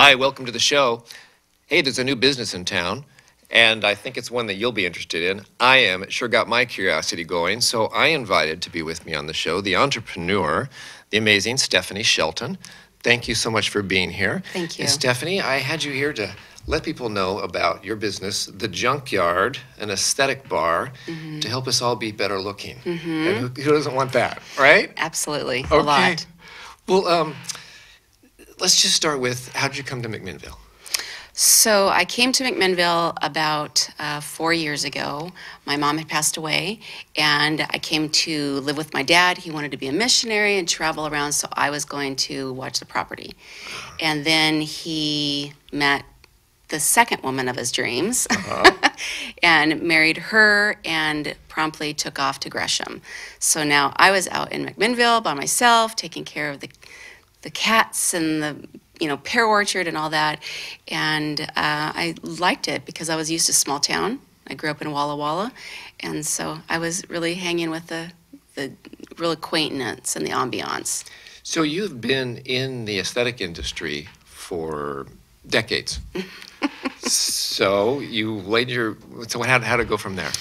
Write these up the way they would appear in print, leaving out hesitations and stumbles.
Hi, welcome to the show. Hey, there's a new business in town, and I think it's one that you'll be interested in. I am. It sure got my curiosity going, so I invited to be with me on the show the entrepreneur, the amazing Stephanie Shelton. Thank you so much for being here. Thank you. And Stephanie, I had you here to let people know about your business, The Junkyard, an aesthetic bar, to help us all be better looking. And who doesn't want that, right? Absolutely. Okay. A lot. Well, let's just start with, how did you come to McMinnville? So I came to McMinnville about 4 years ago. My mom had passed away, and I came to live with my dad. He wanted to be a missionary and travel around, so I was going to watch the property. And then he met the second woman of his dreams and married her and promptly took off to Gresham. So now I was out in McMinnville by myself, taking care of the cats and the pear orchard and all that. And I liked it because I was used to small town. I grew up in Walla Walla. And so I was really hanging with the real quaintness and the ambiance. So you've been in the aesthetic industry for decades. So you so how'd it go from there?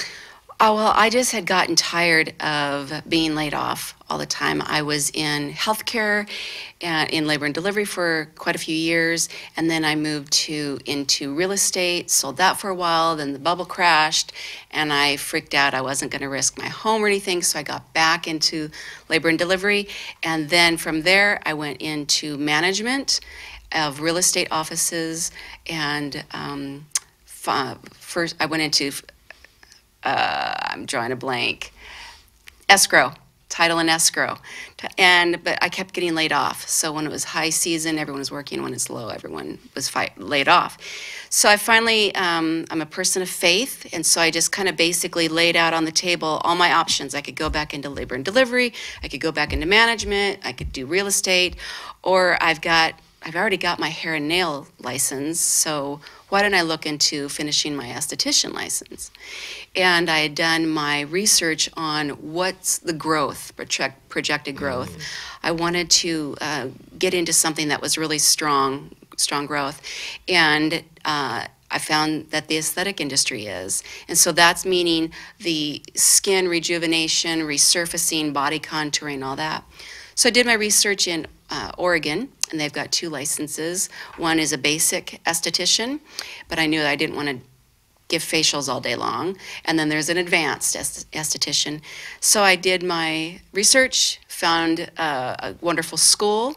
Oh, well, I just had gotten tired of being laid off all the time. I was in healthcare and in labor and delivery for quite a few years, and then I moved into real estate, sold that for a while, then the bubble crashed, and I freaked out. I wasn't going to risk my home or anything, so I got back into labor and delivery, and then from there I went into management of real estate offices, and first I went into I'm drawing a blank. Escrow, title and escrow. But I kept getting laid off. So when it was high season, everyone was working. When it's low, everyone was laid off. So I finally, I'm a person of faith. And so I just kind of basically laid out on the table all my options. I could go back into labor and delivery. I could go back into management. I could do real estate. Or I've already got my hair and nail license, so why don't I look into finishing my esthetician license? And I had done my research on what's the growth, projected growth. I wanted to get into something that was really strong growth. And I found that the aesthetic industry is. And so that's meaning the skin rejuvenation, resurfacing, body contouring, all that. So I did my research in Oregon, and they've got 2 licenses. One is a basic esthetician, but I knew that I didn't want to give facials all day long. And then there's an advanced esthetician. So I did my research, found a wonderful school,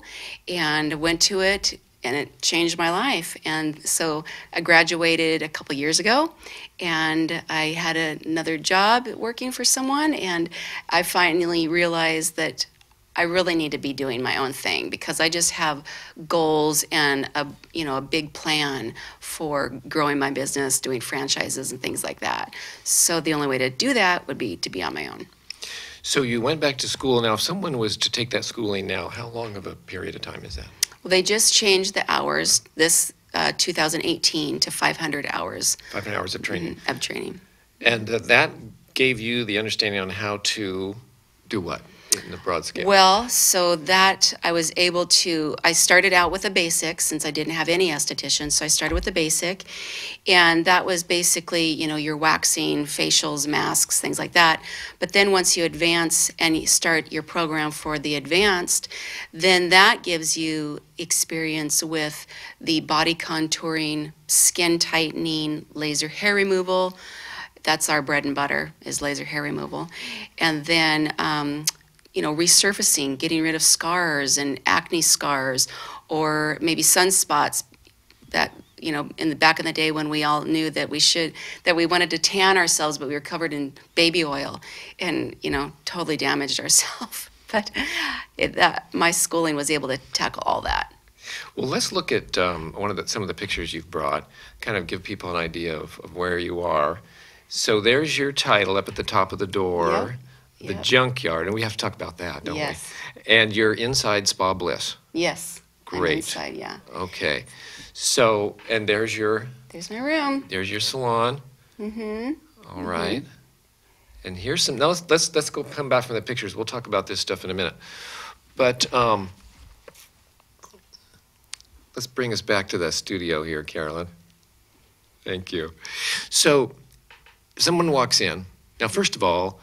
and went to it, and it changed my life. And so I graduated a couple years ago, and I had another job working for someone, and I finally realized that I really need to be doing my own thing because I just have goals and a big plan for growing my business, doing franchises and things like that. So the only way to do that would be to be on my own. So you went back to school. Now, if someone was to take that schooling now, how long of a period of time is that? Well, they just changed the hours this 2018 to 500 hours. 500 hours of training. Of training. And that gave you the understanding on how to do what? In the broad scale? Well, so that I started out with a basic since I didn't have any esthetician. So I started with the basic, and that was basically, your waxing, facials, masks, things like that. But then once you advance and you start your program for the advanced, then that gives you experience with the body contouring, skin tightening, laser hair removal. That's our bread and butter, is laser hair removal. And then resurfacing, getting rid of scars and acne scars, or maybe sunspots that, in the back in the day when we all knew that we wanted to tan ourselves, but we were covered in baby oil and, totally damaged ourselves. But my schooling was able to tackle all that. Well, let's look at some of the pictures you've brought, kind of give people an idea of where you are. So there's your title up at the top of the door. Yep. The Junkyard, and we have to talk about that, don't Yes. we? And you're inside Spa Bliss. Yes. Great. I'm inside, yeah. Okay. So, and there's my room. There's your salon. All right. And here's some. Now let's go come back from the pictures. We'll talk about this stuff in a minute. But let's bring us back to the studio here, Carolyn. Thank you. So, someone walks in. Now, first of all,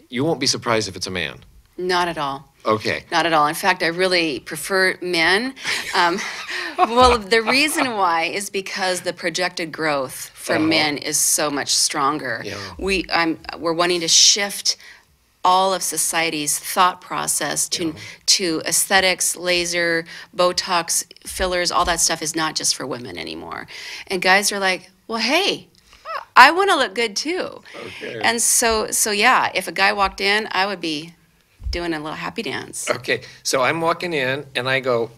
you won't be surprised if it's a man. Not at all. Okay. Not at all. In fact, I really prefer men. Well, the reason why is because the projected growth for men is so much stronger. Yeah. We're wanting to shift all of society's thought process to aesthetics, laser, Botox, fillers, all that stuff is not just for women anymore. And guys are like, well, hey, I want to look good too. Okay. And so yeah, if a guy walked in, I would be doing a little happy dance. Okay, so I'm walking in and I go,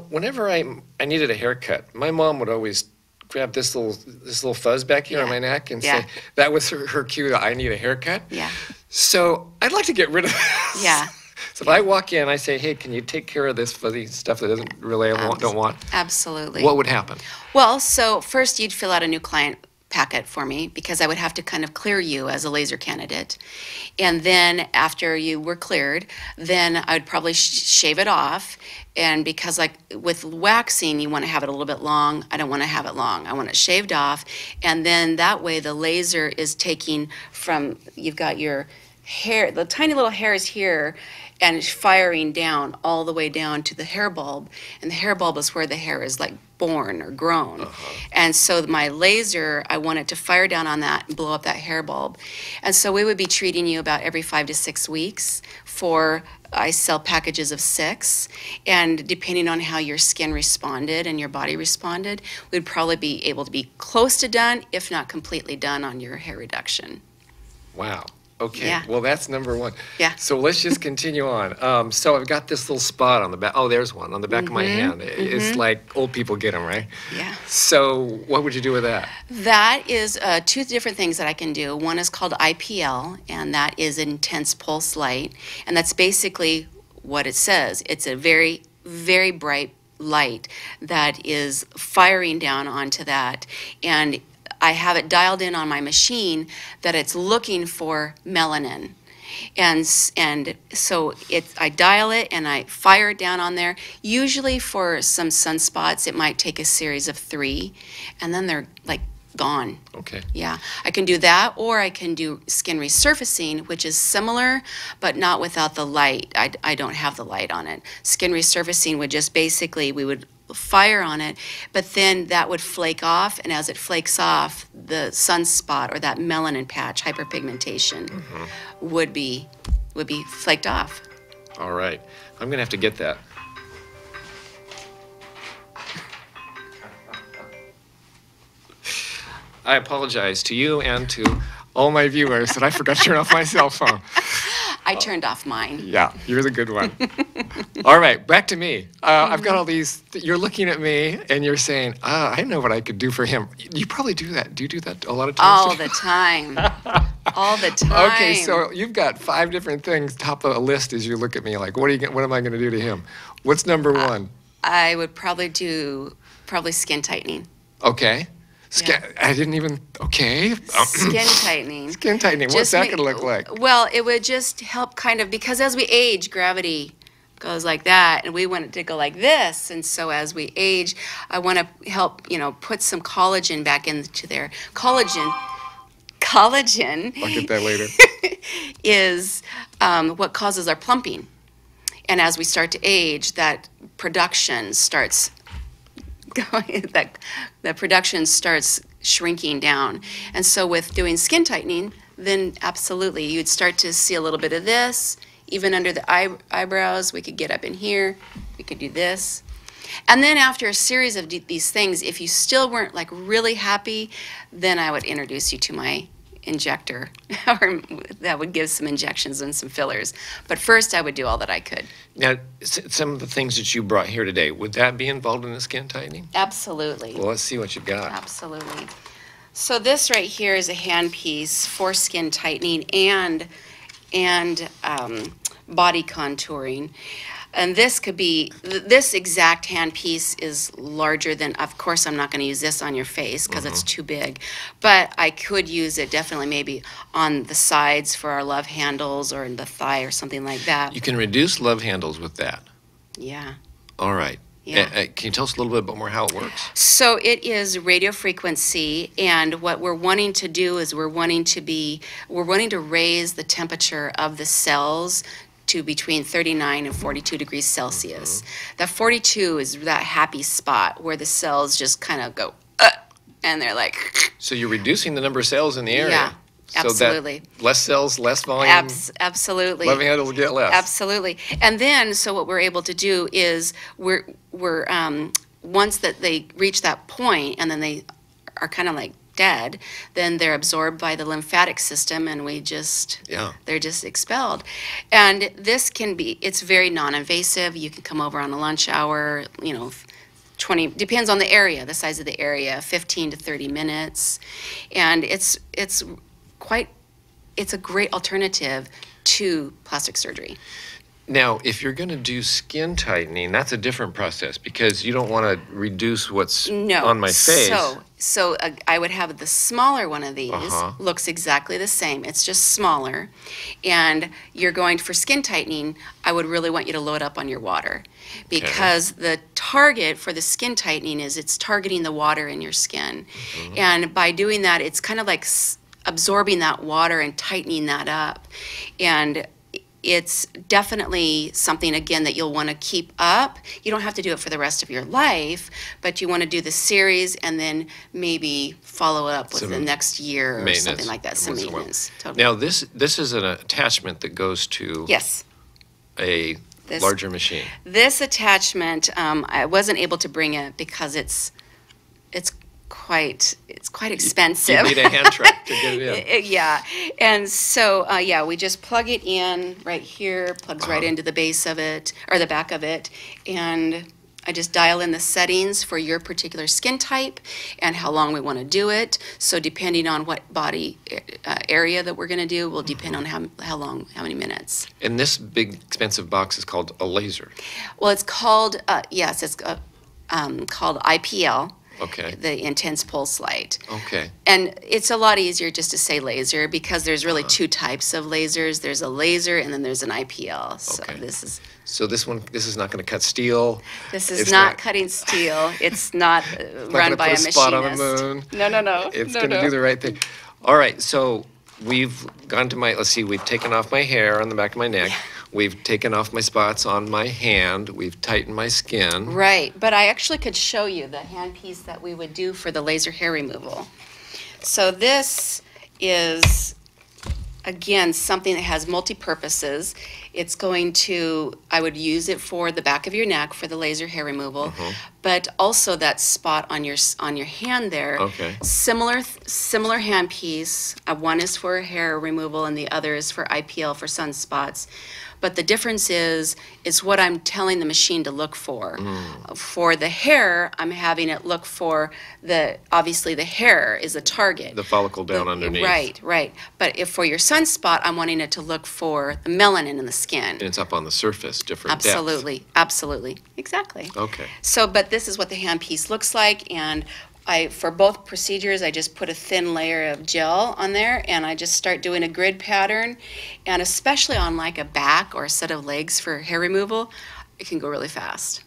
whenever I needed a haircut, my mom would always grab this little fuzz back here on my neck and say that was her cue that I need a haircut. Yeah. So I'd like to get rid of this. Yeah. So if I walk in, I say, hey, can you take care of this fuzzy stuff that doesn't really don't want? Absolutely. What would happen? Well, so first you'd fill out a new client packet for me because I would have to kind of clear you as a laser candidate. And then after you were cleared, then I would probably shave it off. And because like with waxing, you want to have it a little bit long. I don't want to have it long. I want it shaved off. And then that way the laser is taking from, you've got your hair, the tiny little hairs here, and it's firing down all the way down to the hair bulb. And the hair bulb is where the hair is like born or grown. And so my laser, I want it to fire down on that and blow up that hair bulb. And so we would be treating you about every 5 to 6 weeks I sell packages of 6. And depending on how your skin responded and your body responded, we'd probably be able to be close to done, if not completely done on your hair reduction. Wow. Okay, Yeah. well, that's number one. Yeah. So let's just continue on. So I've got this little spot on the back. Oh, there's one on the back of my hand. It's like old people get them, right? Yeah. So what would you do with that? That is 2 different things that I can do. One is called IPL, and that is intense pulse light. And that's basically what it says. It's a very, very bright light that is firing down onto that. And I have it dialed in on my machine that it's looking for melanin. And so I dial it and I fire it down on there. Usually for some sunspots, it might take a series of 3, and then they're like gone. Okay. Yeah, I can do that, or I can do skin resurfacing, which is similar, but not without the light. I don't have the light on it. Skin resurfacing would just basically, we would fire on it, but then that would flake off, and as it flakes off, the sunspot or that melanin patch, hyperpigmentation, would be flaked off. All right. I'm going to have to get that. I apologize to you and to all my viewers that I forgot to turn off my cell phone. I turned off mine. Yeah, you're the good one. All right, back to me. I've got all these. You're looking at me and you're saying, I know what I could do for him. You probably do that. Do you do that a lot of times? All the time. All the time. Okay, so you've got 5 different things top of a list as you look at me like, what am I going to do to him? What's number 1? I would probably do skin tightening. Okay. Yeah. I didn't even, okay. Skin tightening. Skin tightening, what's that going to look like? Well, it would just help kind of, because as we age, gravity goes like that, and we want it to go like this. And so as we age, I want to help, put some collagen back into there. Collagen I'll get that later. is what causes our plumping. And as we start to age, that production starts going, that production starts shrinking down. And so with doing skin tightening, then absolutely, you'd start to see a little bit of this, even under the eyebrows. We could get up in here, we could do this. And then after a series of these things, if you still weren't like really happy, then I would introduce you to my injector, or that would give some injections and some fillers. But first, I would do all that I could. Now, some of the things that you brought here today, would that be involved in the skin tightening? Absolutely. Well, let's see what you've got. Absolutely. So this right here is a handpiece for skin tightening and body contouring. And this could be, this exact handpiece is larger than, of course, I'm not going to use this on your face because it's too big. But I could use it definitely maybe on the sides for our love handles or in the thigh or something like that. You can reduce love handles with that. Yeah. All right. Yeah. Can you tell us a little bit more how it works? So it is radio frequency, and what we're wanting to do is we're wanting to raise the temperature of the cells to between 39 and 42 degrees Celsius. That 42 is that happy spot where the cells just kind of go, and they're like. So you're reducing the number of cells in the area. Yeah, absolutely. So that less cells, less volume. Absolutely. Loving handles will get less. Absolutely. And then, so what we're able to do is we're once that they reach that point and then they are kind of like dead, then they're absorbed by the lymphatic system and they're just expelled. And this it's very non-invasive. You can come over on a lunch hour, 20, depends on the area, the size of the area, 15 to 30 minutes. And it's a great alternative to plastic surgery. Now, if you're going to do skin tightening, that's a different process because you don't want to reduce what's on my face. So I would have the smaller one of these. Looks exactly the same. It's just smaller. And you're going for skin tightening, I would really want you to load up on your water because the target for the skin tightening is it's targeting the water in your skin. And by doing that, it's kind of like absorbing that water and tightening that up. And it's definitely something, again, that you'll want to keep up. You don't have to do it for the rest of your life, but you want to do the series and then maybe follow up with the next year or something like that. Some maintenance. Totally. Now, this is an attachment that goes to a larger machine. This attachment, I wasn't able to bring it because it's quite expensive. You need a hand truck to get it in. Yeah. And so, we just plug it in right here, plugs right into the base of it, or the back of it, and I just dial in the settings for your particular skin type and how long we want to do it. So depending on what body area that we're going to do will depend on how long, how many minutes. And this big expensive box is called a laser. Well, it's called, it's called IPL. Okay. The intense pulse light. Okay. And it's a lot easier just to say laser because there's really two types of lasers. There's a laser and then there's an IPL. So this is not going to cut steel. This is not cutting steel. It's not run by a machinist. Spot on the moon. No. It's going to do the right thing. All right. So we've gone to we've taken off my hair on the back of my neck. We've taken off my spots on my hand. We've tightened my skin. Right, but I actually could show you the handpiece that we would do for the laser hair removal. So this is, again, something that has multi-purposes. I would use it for the back of your neck for the laser hair removal, but also that spot on your hand there. Okay. Similar handpiece. One is for hair removal and the other is for IPL for sunspots. But the difference is what I'm telling the machine to look for. For the hair, I'm having it look for obviously the hair is a target. The follicle down underneath. Right. But if for your sunspot, I'm wanting it to look for the melanin in the skin. And it's up on the surface, different depth. Absolutely. Exactly. Okay. So, but this is what the handpiece looks like, and for both procedures, I just put a thin layer of gel on there and I just start doing a grid pattern. And especially on like a back or a set of legs for hair removal, it can go really fast.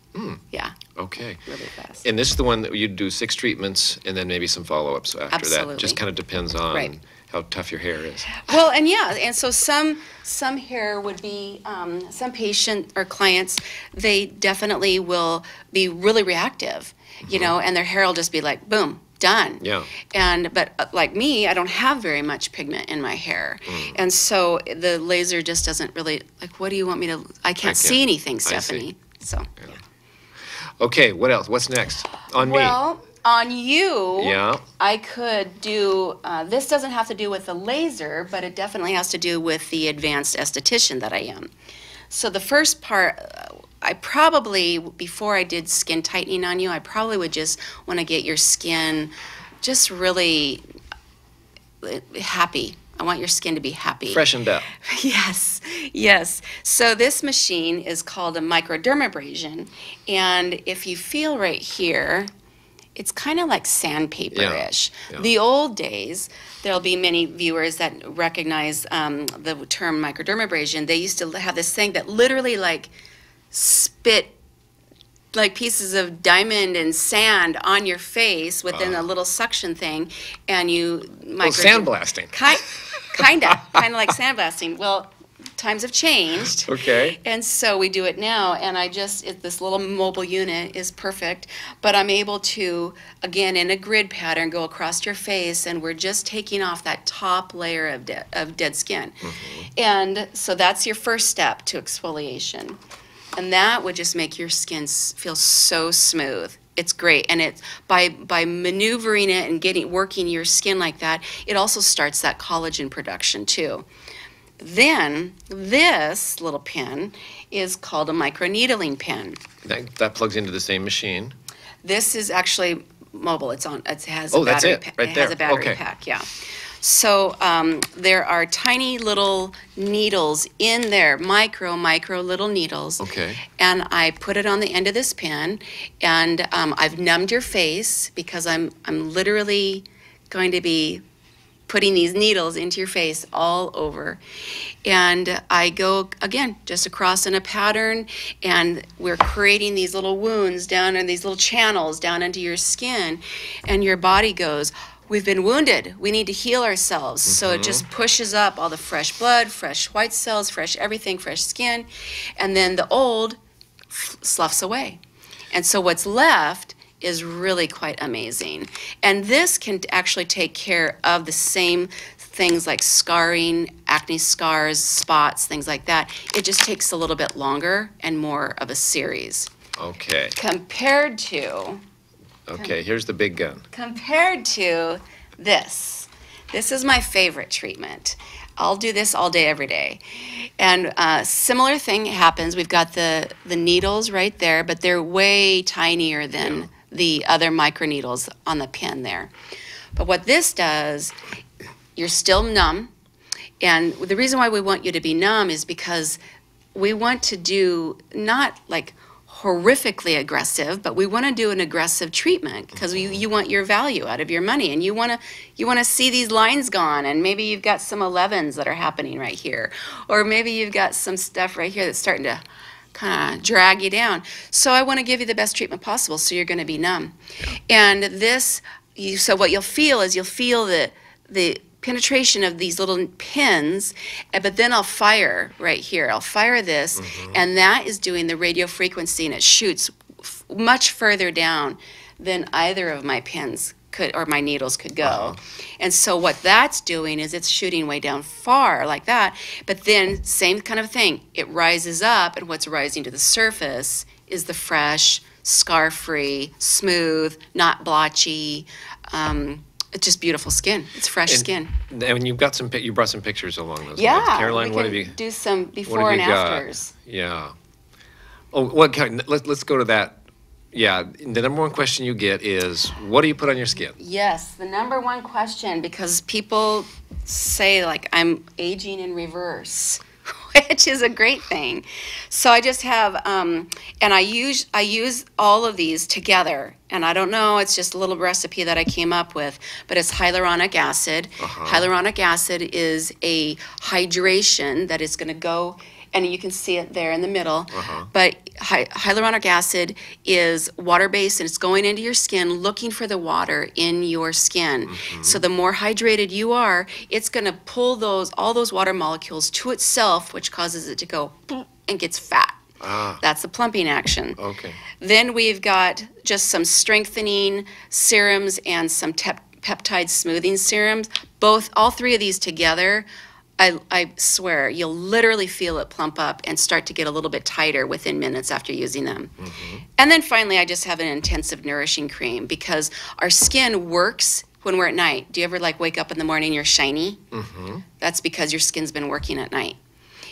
Yeah. Okay. Really fast. And this is the one that you do 6 treatments and then maybe some follow-ups after that. Just kind of depends on how tough your hair is. Well, and so some hair would be, some patient or clients, they definitely will be really reactive. And their hair will just be like, boom, done. Yeah. But like me, I don't have very much pigment in my hair. And so the laser just doesn't really, what do you want me to, I can't see anything, Stephanie. So, yeah. Okay, what else? What's next? On me. Well, on you, I could do, this doesn't have to do with the laser, but it definitely has to do with the advanced esthetician that I am. So the first part, I probably, before I did skin tightening on you, I probably would just want to get your skin just really happy. I want your skin to be happy. Freshened up. Yes. So this machine is called a microdermabrasion. And if you feel right here, it's kind of like sandpaper-ish. Yeah. The old days, there'll be many viewers that recognize the term microdermabrasion. They used to have this thing that literally like spit like pieces of diamond and sand on your face within a little suction thing, and you sandblasting. Kind of like sandblasting. Well, times have changed. Okay. And so we do it now, and this little mobile unit is perfect, but I'm able to, again, in a grid pattern, go across your face, and we're just taking off that top layer of dead skin. And so that's your first step to exfoliation. And that would just make your skin feel so smooth. It's great, and it's by maneuvering it and working your skin like that, it also starts that collagen production too. Then this little pen is called a microneedling pen. That plugs into the same machine. This is actually mobile. It has a battery that's it, right there. It has a battery pack, yeah. So there are tiny little needles in there, micro little needles. Okay. And I put it on the end of this pen, and I've numbed your face because I'm literally going to be putting these needles into your face all over. And I go, again, just across in a pattern, and we're creating these little wounds down in these little channels down into your skin, and your body goes, we've been wounded. We need to heal ourselves. So it just pushes up all the fresh blood, fresh white cells, fresh everything, fresh skin, and then the old sloughs away. And so what's left is really quite amazing. And this can actually take care of the same things like scarring, acne scars, spots, things like that. It just takes a little bit longer and more of a series. Okay. Compared to... Okay, here's the big gun. Compared to this. This is my favorite treatment. I'll do this all day, every day. And similar thing happens. We've got the needles right there, but they're way tinier than the other microneedles on the pen there. But what this does, you're still numb. And the reason why we want you to be numb is because we want to do not like horrifically aggressive, but we want to do an aggressive treatment because you want your value out of your money, and you want to see these lines gone, and maybe you've got some 11s that are happening right here, or maybe you've got some stuff right here that's starting to kind of drag you down. So I want to give you the best treatment possible, so you're going to be numb. And this, so what you'll feel is the penetration of these little pins, but then I'll fire right here. I'll fire this, and that is doing the radio frequency, and it shoots much further down than either of my pins could, or my needles could go. And so what that's doing is it's shooting way down far like that, but then same kind of thing. It rises up, and what's rising to the surface is the fresh, scar-free, smooth, not blotchy, it's just beautiful skin. It's fresh skin. And you've got you brought some pictures along those lines. Yeah, Caroline, we what can have you do some before and afters. Yeah. Oh, let's go to that. Yeah, the number one question you get is, what do you put on your skin? Yes, the number one question, because people say like I'm aging in reverse, which is a great thing. So I just have, and I use all of these together. And I don't know, it's just a little recipe that I came up with, but it's hyaluronic acid. Hyaluronic acid is a hydration that is going to go, and you can see it there in the middle. But hyaluronic acid is water-based, and it's going into your skin looking for the water in your skin. So the more hydrated you are, it's going to pull all those water molecules to itself, which causes it to go and gets fat. That's the plumping action. Okay. Then we've got just some strengthening serums and some peptide smoothing serums. All three of these together, I swear, you'll literally feel it plump up and start to get a little bit tighter within minutes after using them. And then finally, I just have an intensive nourishing cream, because our skin works when we're at night. Do you ever like wake up in the morning and you're shiny? That's because your skin's been working at night.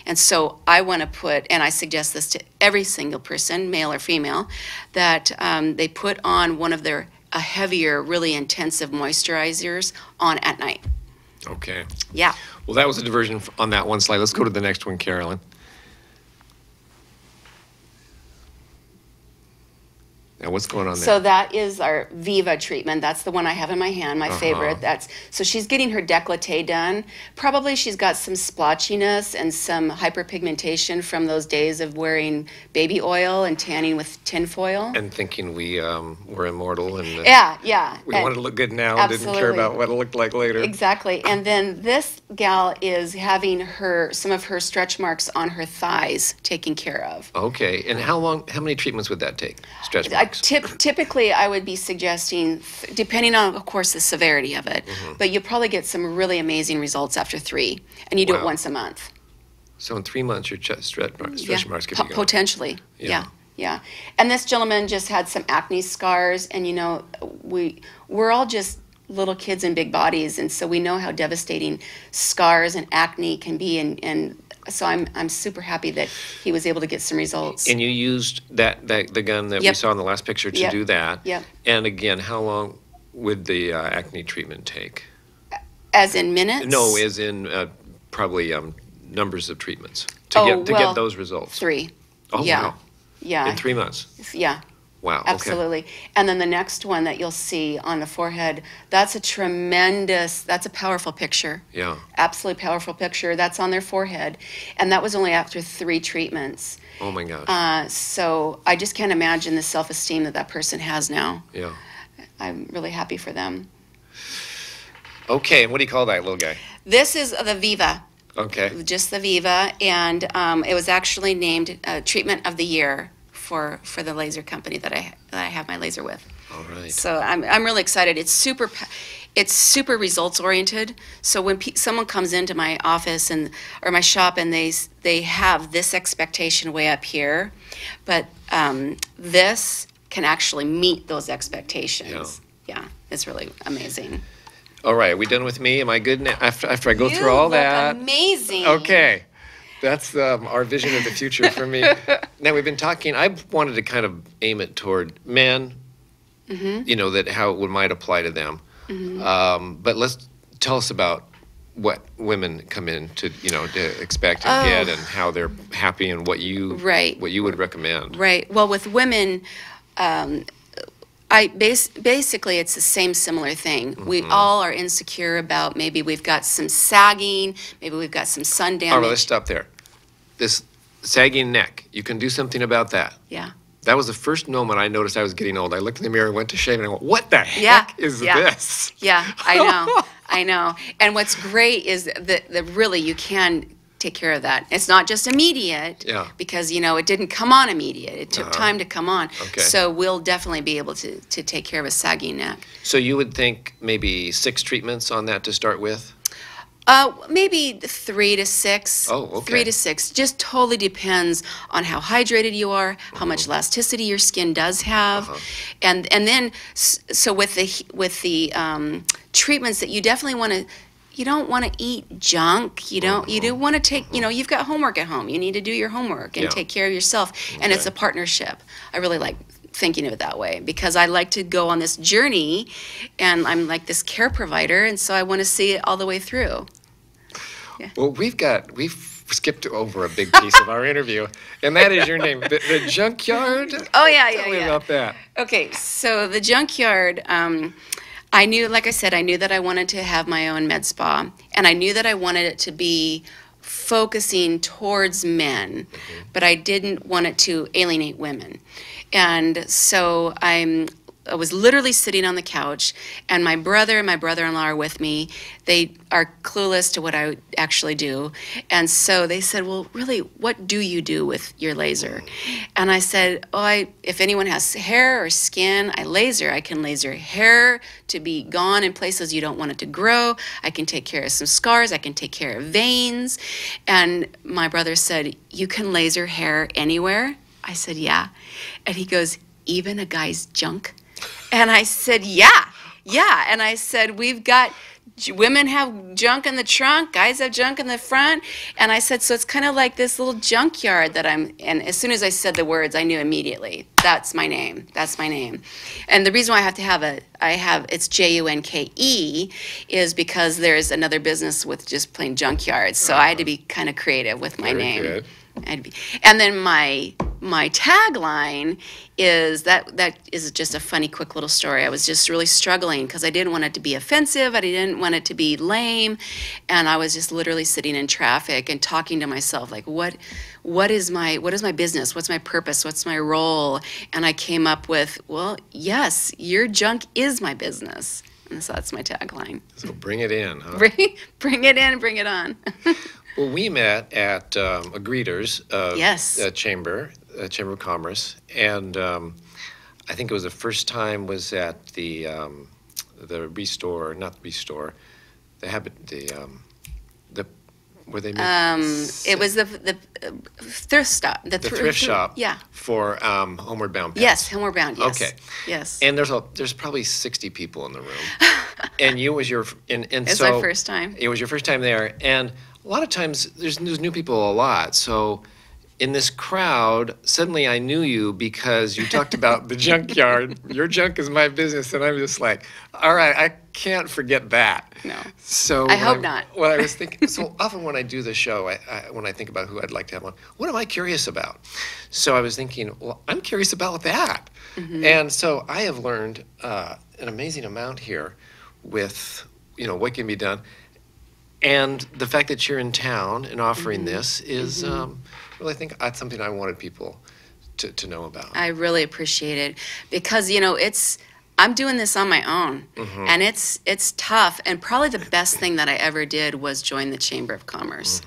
And so I want to put, and I suggest this to every single person, male or female, that they put on one of a heavier, really intensive moisturizers on at night. Okay. Yeah. Well, that was a diversion on that one slide. Let's go to the next one, Carolyn. Now, what's going on there? So that is our Viva treatment. That's the one I have in my hand, my favorite. So she's getting her décolleté done. Probably she's got some splotchiness and some hyperpigmentation from those days of wearing baby oil and tanning with tinfoil. And thinking we were immortal and yeah. we wanted to look good now and didn't care Absolutely. about what it looked like later. Exactly. And then this gal is having some of her stretch marks on her thighs taken care of. Okay. And how many treatments would that take? Stretch marks? Typically, I would be suggesting, depending on, of course, the severity of it, but you'll probably get some really amazing results after 3, and you do it Wow. once a month. So in 3 months, your stretch marks could be gone. Potentially, Yeah. yeah. And this gentleman just had some acne scars, and we're all just little kids in big bodies, and so we know how devastating scars and acne can be, and so I'm super happy that he was able to get some results. And you used the gun that we Yep. saw in the last picture to Yep. do that. Yep. And again, how long would the acne treatment take? As in minutes? No, as in probably numbers of treatments to get those results. 3. Oh, Yeah. wow. Yeah. In 3 months. Yeah. Wow. Okay. Absolutely. And then the next one that you'll see on the forehead, that's a powerful picture. Yeah. Absolutely powerful picture. That's on their forehead. And that was only after 3 treatments. Oh my gosh. So I just can't imagine the self-esteem that person has now. Yeah. I'm really happy for them. Okay. And what do you call that little guy? This is the Viva. Okay. Just the Viva. And it was actually named Treatment of the Year for the laser company that I have my laser with. All right. So I'm really excited. It's super results oriented. So when someone comes into my office or my shop and they have this expectation way up here, but this can actually meet those expectations. Yeah, it's really amazing. All right. Are we done with me? Am I good now? After I go You through all look that? amazing. Okay. That's our vision of the future for me. Now, we've been talking, I wanted to kind of aim it toward men, that how it might apply to them. But tell us about what women come in to expect and get and how they're happy and what you would recommend. Right. Well, with women, basically it's the same similar thing. We all are insecure about maybe we've got some sagging, maybe we've got some sun damage. All right, let's stop there. This sagging neck, you can do something about that. Yeah. That was the first moment I noticed I was getting old. I looked in the mirror, went to shave, and I went, what the heck is this? Yeah, I know. And what's great is that really you can take care of that. It's not just immediate because, it didn't come on immediate. It took time to come on. Okay. So we'll definitely be able to take care of a sagging neck. So you would think maybe 6 treatments on that to start with? Maybe 3 to 6. Oh, okay. 3 to 6. Just totally depends on how hydrated you are, how much elasticity your skin does have, and then so with the treatments that you definitely want to. You don't want to eat junk. You do want to take. You've got homework at home. You need to do your homework and take care of yourself. And it's a partnership. I really like thinking of it that way because I like to go on this journey, and I'm like this care provider, and so I want to see it all the way through. Yeah. Well, we've skipped over a big piece of our interview, and that is your name, the Junkyard. Oh yeah, Tell me about that. Okay, so the Junkyard. I knew that I wanted to have my own med spa, and I knew that I wanted it to be focusing towards men, but I didn't want it to alienate women. And so I was literally sitting on the couch, and my brother and my brother-in-law are with me. They are clueless to what I actually do. And so they said, well, really, what do you do with your laser? And I said, if anyone has hair or skin, I laser. I can laser hair to be gone in places you don't want it to grow. I can take care of some scars. I can take care of veins. And my brother said, you can laser hair anywhere? I said, yeah. And he goes, even a guy's junk? And I said, yeah. And I said, women have junk in the trunk, guys have junk in the front. And I said, so it's kind of like this little junkyard and as soon as I said the words, I knew immediately, that's my name. And the reason why it's Junke is because there's another business with just plain junkyards. So I had to be kind of creative with my name. Good. And then my my tagline is that is just a funny, quick little story. I was just really struggling because I didn't want it to be offensive. I didn't want it to be lame. And I was just literally sitting in traffic and talking to myself, like, what is my business? What's my purpose? What's my role? And I came up with, well, yes, your junk is my business. And so that's my tagline. So bring it in, huh? Bring it in, bring it on. Well, we met at a greeters Yes. Chamber of Commerce, and I think it was the first time was at the Restore, not Restore, the Habit, the where they meet. It was the thrift stop. The thrift shop. Yeah. For Homeward Bound Pets. Yes, Homeward Bound. Yes. Okay. Yes. And there's probably 60 people in the room, and you was your and It's so my first time. it was your first time there, and a lot of times there's new people a lot. So in this crowd, suddenly I knew you because you talked about the junkyard. Your junk is my business, and I'm just like, all right, I can't forget that. No. So I hope not. Well, I was thinking. So often when I do the show, when I think about who I'd like to have on, what am I curious about? So I was thinking, well, I'm curious about that. Mm-hmm. And so I have learned an amazing amount here with what can be done. And the fact that you're in town and offering Mm-hmm. this is really, I think that's something I wanted people to know about. I really appreciate it because I'm doing this on my own, Mm-hmm. and it's tough. And probably the best thing that I ever did was join the Chamber of Commerce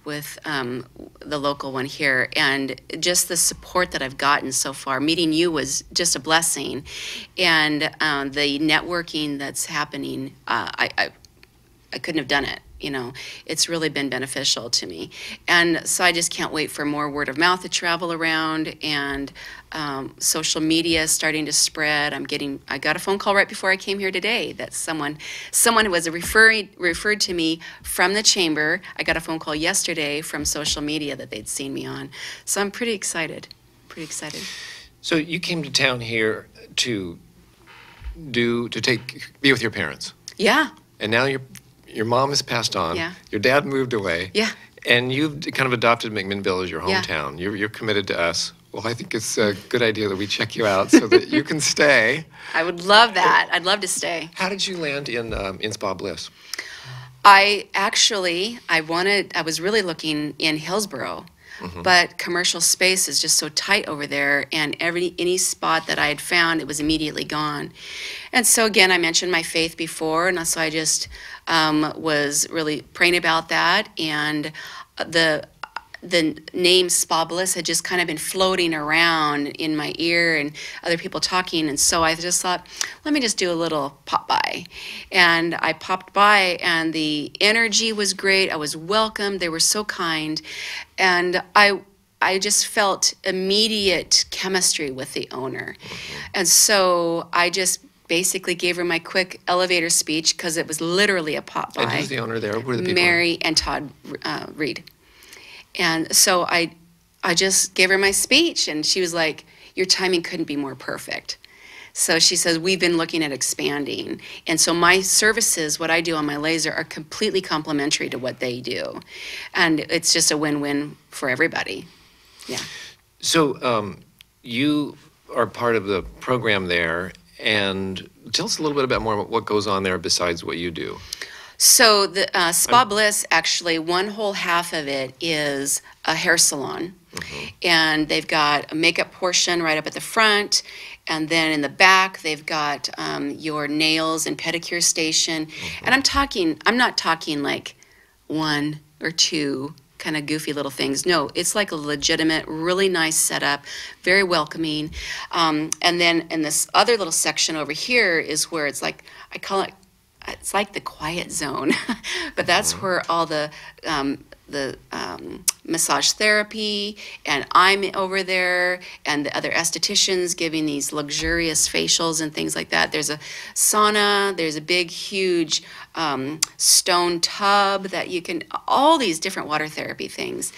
with the local one here, and just the support that I've gotten so far. Meeting you was just a blessing, and the networking that's happening. I couldn't have done it. It's really been beneficial to me. And so I just can't wait for more word of mouth to travel around, and social media is starting to spread. I got a phone call right before I came here today that someone who was referred to me from the chamber. I got a phone call yesterday from social media that they'd seen me on. So I'm pretty excited. So you came to town here to be with your parents. Yeah. And now your mom has passed on. Yeah. Your dad moved away. Yeah. And you've kind of adopted McMinnville as your Yeah. hometown. You're committed to us. Well, I think it's a good idea that we check you out so that you can stay. I would love that. I'd love to stay. How did you land in Spa Bliss? I was really looking in Hillsborough, but commercial space is just so tight over there, and any spot that I had found, it was immediately gone. And so again, I mentioned my faith before, and so I just was really praying about that, and the name Spa Bliss had just kind of been floating around in my ear and other people talking. And so I just thought, let me just do a little pop by. And I popped by, and the energy was great. I was welcomed. They were so kind. And I just felt immediate chemistry with the owner. And so I just basically gave her my quick elevator speech because it was literally a pop by. And who's the owner there? Who are the people? Mary and Todd Reed. And so I just gave her my speech, and she was like, your timing couldn't be more perfect. So she says, we've been looking at expanding. And so my services, what I do on my laser, are completely complementary to what they do. And it's just a win-win for everybody. Yeah. So you are part of the program there, and tell us a little bit about more about what goes on there besides what you do. So the Spa Bliss, actually, one whole half of it is a hair salon. And they've got a makeup portion right up at the front. And then in the back, they've got your nails and pedicure station. And I'm not talking like one or two kind of goofy little things. No, it's like a legitimate, really nice setup, very welcoming. And then in this other little section over here is where it's like, I call it, it's like the quiet zone, but that's where all the massage therapy, and I'm over there, and the other estheticians giving these luxurious facials and things like that. There's a sauna, there's a big, huge stone tub that you can, all these different water therapy things.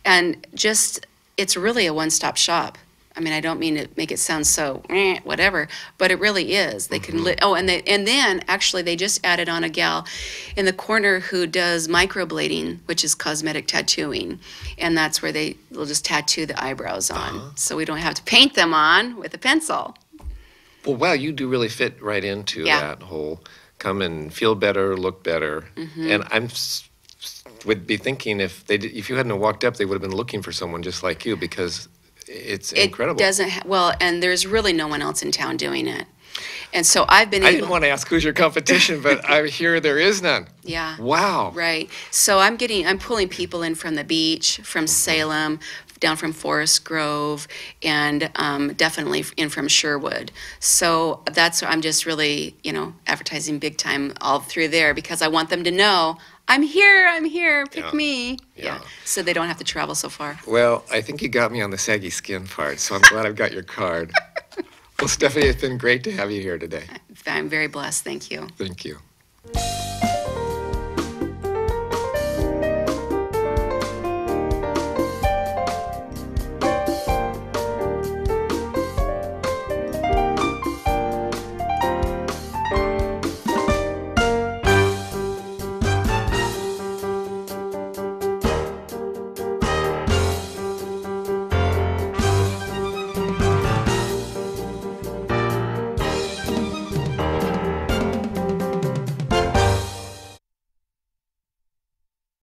And just, it's really a one-stop shop. I mean, I don't mean to make it sound so whatever, but it really is. They can and then actually they just added on a gal in the corner who does microblading, which is cosmetic tattooing, and that's where they'll just tattoo the eyebrows on, so we don't have to paint them on with a pencil. Well, wow, you do really fit right into that whole come and feel better, look better, and would be thinking if you hadn't walked up, they would have been looking for someone just like you because it's incredible. It doesn't and there's really no one else in town doing it, and so I've been. I didn't want to ask who's your competition, but I hear there is none. Yeah. Wow. Right. So I'm pulling people in from the beach, from Salem, down from Forest Grove, and definitely in from Sherwood. So I'm just really, advertising big time all through there because I want them to know I'm here, pick me. Yeah. So they don't have to travel so far. Well, I think you got me on the saggy skin part, so I'm glad I've got your card. Well, Stephanie, it's been great to have you here today. I'm very blessed. Thank you. Thank you.